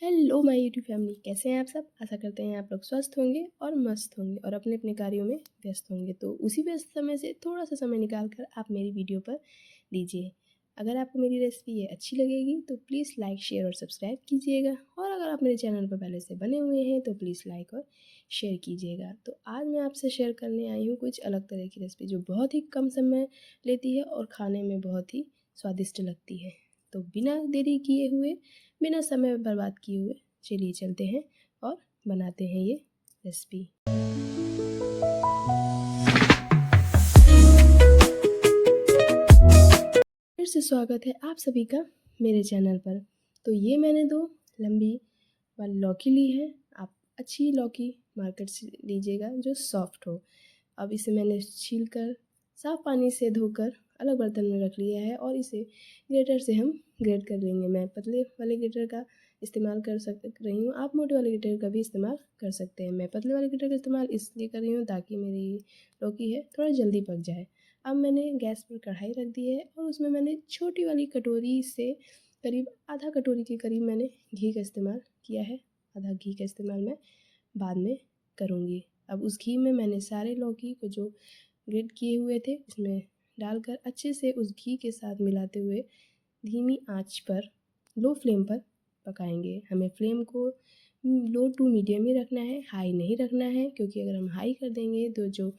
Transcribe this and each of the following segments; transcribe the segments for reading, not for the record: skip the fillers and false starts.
Hello my YouTube family, कैसे हैं आप सब। आशा करते हैं आप लोग स्वस्थ होंगे और मस्त होंगे और अपने अपने कार्यों में व्यस्त होंगे। तो उसी व्यस्त समय से थोड़ा सा समय निकाल कर आप मेरी वीडियो पर दीजिए। अगर आपको मेरी रेसिपी ये अच्छी लगेगी तो प्लीज़ लाइक शेयर और सब्सक्राइब कीजिएगा, और अगर आप मेरे चैनल पर पहले से बने हुए हैं तो प्लीज़ लाइक और शेयर कीजिएगा। तो आज मैं आपसे शेयर करने आई हूँ कुछ अलग तरह की रेसिपी जो बहुत ही कम समय लेती है और खाने में बहुत ही स्वादिष्ट लगती है। तो बिना देरी किए हुए, बिना समय बर्बाद किए हुए, चलिए चलते हैं और बनाते हैं ये रेसिपी। फिर से स्वागत है आप सभी का मेरे चैनल पर। तो ये मैंने 2 लंबी वाली लौकी ली है। आप अच्छी लौकी मार्केट से लीजिएगा जो सॉफ्ट हो। अब इसे मैंने छील कर साफ़ पानी से धोकर अलग बर्तन में रख लिया है और इसे ग्रेटर से हम ग्रेट कर लेंगे। मैं पतले वाले ग्रेटर का इस्तेमाल कर रही हूँ, आप मोटे वाले ग्रेटर का भी इस्तेमाल कर सकते हैं। मैं पतले वाले ग्रेटर का इस्तेमाल इसलिए कर रही हूँ ताकि मेरी लौकी है थोड़ा जल्दी पक जाए। अब मैंने गैस पर कढ़ाई रख दी है और उसमें मैंने छोटी वाली कटोरी से करीब आधा कटोरी के करीब मैंने घी का इस्तेमाल किया है। आधा घी का इस्तेमाल मैं बाद में करूँगी। अब उस घी में मैंने सारे लौकी को जो ग्रेट किए हुए थे इसमें डालकर अच्छे से उस घी के साथ मिलाते हुए धीमी आंच पर लो फ्लेम पर पकाएंगे। हमें फ्लेम को लो टू मीडियम ही रखना है, हाई नहीं रखना है, क्योंकि अगर हम हाई कर देंगे तो जो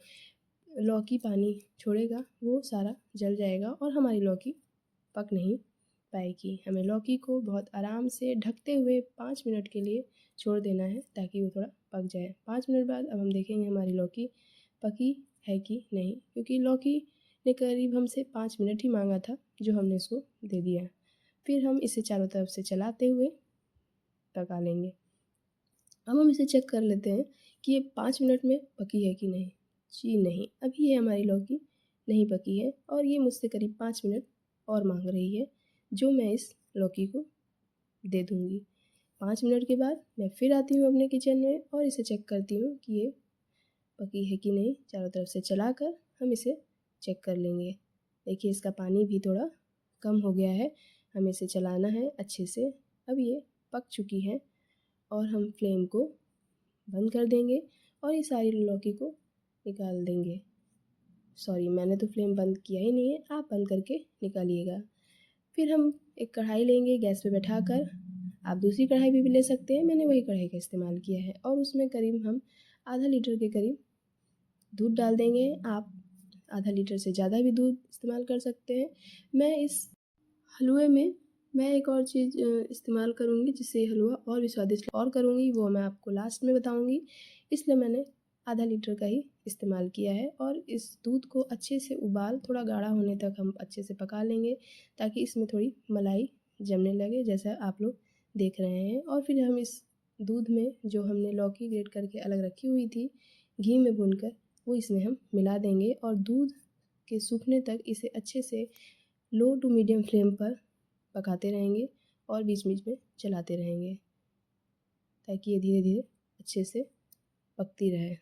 लौकी पानी छोड़ेगा वो सारा जल जाएगा और हमारी लौकी पक नहीं पाएगी। हमें लौकी को बहुत आराम से ढकते हुए 5 मिनट के लिए छोड़ देना है ताकि वो थोड़ा पक जाए। 5 मिनट बाद अब हम देखेंगे हमारी लौकी पकी है कि नहीं, क्योंकि लौकी ने करीब हमसे 5 मिनट ही मांगा था जो हमने इसको दे दिया। फिर हम इसे चारों तरफ से चलाते हुए पका लेंगे। अब हम इसे चेक कर लेते हैं कि ये 5 मिनट में पकी है कि नहीं। जी नहीं, अभी ये हमारी लौकी नहीं पकी है और ये मुझसे करीब 5 मिनट और मांग रही है, जो मैं इस लौकी को दे दूँगी। 5 मिनट के बाद मैं फिर आती हूँ अपने किचन में और इसे चेक करती हूँ कि ये पकी है कि नहीं। चारों तरफ से चलाकर हम इसे चेक कर लेंगे। देखिए इसका पानी भी थोड़ा कम हो गया है, हमें इसे चलाना है अच्छे से। अब ये पक चुकी है और हम फ्लेम को बंद कर देंगे और ये सारी लौकी को निकाल देंगे। सॉरी, मैंने तो फ्लेम बंद किया ही नहीं है, आप बंद करके निकालिएगा। फिर हम एक कढ़ाई लेंगे गैस पे बैठाकर, आप दूसरी कढ़ाई भी ले सकते हैं, मैंने वही कढ़ाई का इस्तेमाल किया है। और उसमें करीब हम आधा लीटर के करीब दूध डाल देंगे। आप आधा लीटर से ज़्यादा भी दूध इस्तेमाल कर सकते हैं। मैं इस हलवे में मैं एक और चीज़ इस्तेमाल करूँगी जिससे हलवा और भी स्वादिष्ट और करूँगी, वो मैं आपको लास्ट में बताऊँगी। इसलिए मैंने आधा लीटर का ही इस्तेमाल किया है और इस दूध को अच्छे से उबाल थोड़ा गाढ़ा होने तक हम अच्छे से पका लेंगे ताकि इसमें थोड़ी मलाई जमने लगे, जैसा आप लोग देख रहे हैं। और फिर हम इस दूध में जो हमने लौकी ग्रेट करके अलग रखी हुई थी घी में भूनकर, वो इसमें हम मिला देंगे और दूध के सूखने तक इसे अच्छे से लो टू मीडियम फ्लेम पर पकाते रहेंगे और बीच बीच में चलाते रहेंगे ताकि ये धीरे धीरे अच्छे से पकती रहे।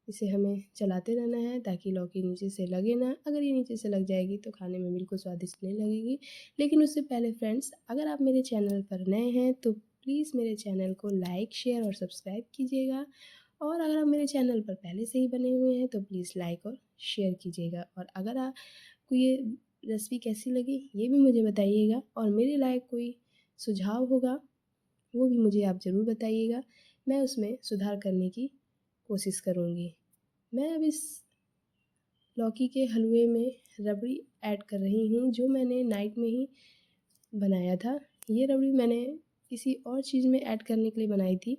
इसे हमें चलाते रहना है ताकि लौकी नीचे से लगे ना। अगर ये नीचे से लग जाएगी तो खाने में बिल्कुल स्वादिष्ट नहीं लगेगी। लेकिन उससे पहले फ्रेंड्स, अगर आप मेरे चैनल पर नए हैं तो प्लीज़ मेरे चैनल को लाइक शेयर और सब्सक्राइब कीजिएगा, और अगर आप मेरे चैनल पर पहले से ही बने हुए हैं तो प्लीज़ लाइक और शेयर कीजिएगा। और अगर आपको ये रेसिपी कैसी लगी ये भी मुझे बताइएगा, और मेरे लायक कोई सुझाव होगा वो भी मुझे आप ज़रूर बताइएगा, मैं उसमें सुधार करने की कोशिश करूँगी। मैं अब इस लौकी के हलवे में रबड़ी ऐड कर रही हूँ जो मैंने नाइट में ही बनाया था। ये रबड़ी मैंने किसी और चीज़ में ऐड करने के लिए बनाई थी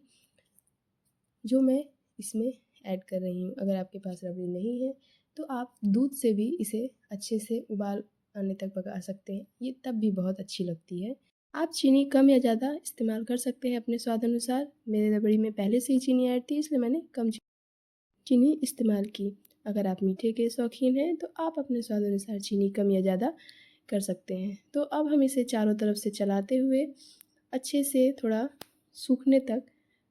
जो मैं इसमें ऐड कर रही हूँ। अगर आपके पास रबड़ी नहीं है तो आप दूध से भी इसे अच्छे से उबाल आने तक पका सकते हैं, ये तब भी बहुत अच्छी लगती है। आप चीनी कम या ज़्यादा इस्तेमाल कर सकते हैं अपने स्वाद अनुसार। मेरे रबड़ी में पहले से ही चीनी ऐड थी इसलिए मैंने कम चीनी इस्तेमाल की। अगर आप मीठे के शौकीन हैं तो आप अपने स्वाद अनुसार चीनी कम या ज़्यादा कर सकते हैं। तो अब हम इसे चारों तरफ से चलाते हुए अच्छे से थोड़ा सूखने तक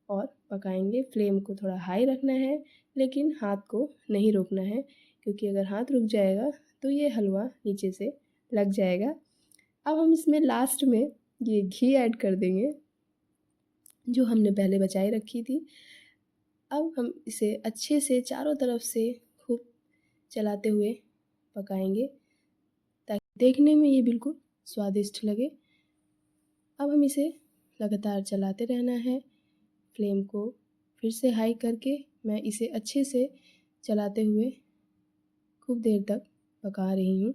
और पकाएंगे। फ्लेम को थोड़ा हाई रखना है लेकिन हाथ को नहीं रोकना है, क्योंकि अगर हाथ रुक जाएगा तो ये हलवा नीचे से लग जाएगा। अब हम इसमें लास्ट में ये घी ऐड कर देंगे जो हमने पहले बचाए रखी थी। अब हम इसे अच्छे से चारों तरफ से खूब चलाते हुए पकाएंगे ताकि देखने में ये बिल्कुल स्वादिष्ट लगे। अब हम इसे लगातार चलाते रहना है। फ्लेम को फिर से हाई करके मैं इसे अच्छे से चलाते हुए खूब देर तक पका रही हूँ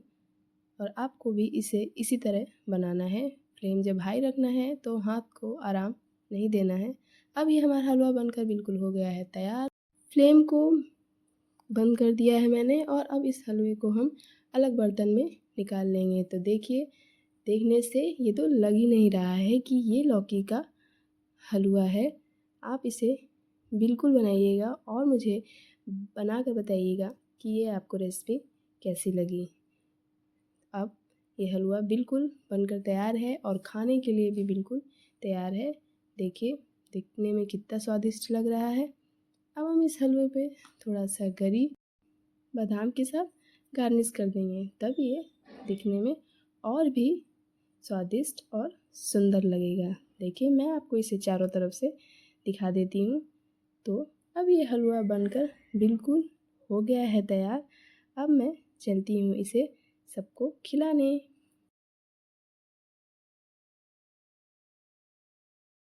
और आपको भी इसे इसी तरह बनाना है। फ्लेम जब हाई रखना है तो हाथ को आराम नहीं देना है। अब ये हमारा हलवा बनकर बिल्कुल हो गया है तैयार। फ्लेम को बंद कर दिया है मैंने और अब इस हलवे को हम अलग बर्तन में निकाल लेंगे। तो देखिए, देखने से ये तो लग ही नहीं रहा है कि ये लौकी का हलवा है। आप इसे बिल्कुल बनाइएगा और मुझे बना कर बताइएगा कि ये आपको रेसिपी कैसी लगी। अब ये हलवा बिल्कुल बनकर तैयार है और खाने के लिए भी बिल्कुल तैयार है। देखिए, दिखने में कितना स्वादिष्ट लग रहा है। अब हम इस हलवे पे थोड़ा सा गरी बादाम के साथ गार्निश कर देंगे, तब ये दिखने में और भी स्वादिष्ट और सुंदर लगेगा। देखिए, मैं आपको इसे चारों तरफ से दिखा देती हूँ। तो अब ये हलवा बनकर बिल्कुल हो गया है तैयार। अब मैं चलती हूँ इसे सबको खिलाने।